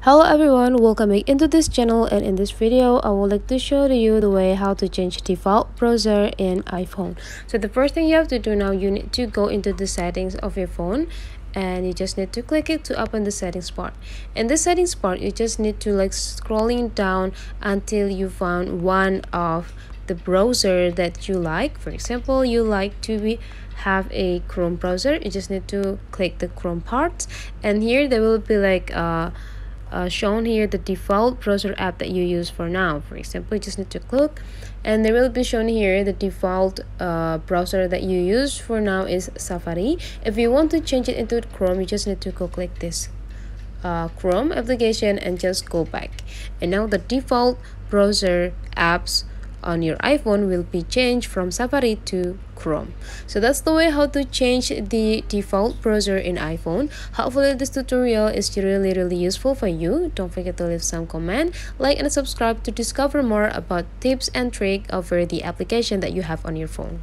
Hello everyone, welcome back into this channel, and in this video I would like to show you the way how to change default browser in iPhone. So the first thing you have to do now, you need to go into the settings of your phone and you just need to click it to open the settings part. In the settings part, you just need to scrolling down until you found one of the browser that you like. For example, you like to have a Chrome browser, you just need to click the Chrome part, and here there will be shown here the default browser app that you use for now. For example, you just need to click and there will be shown here the default browser that you use for now is Safari. If you want to change it into Chrome, you just need to go click this Chrome application and just go back, and now the default browser apps on your iPhone will be changed from Safari to Chrome. So that's the way how to change the default browser in iPhone. Hopefully this tutorial is really useful for you. Don't forget to leave some comment, like and subscribe to discover more about tips and tricks over the application that you have on your phone.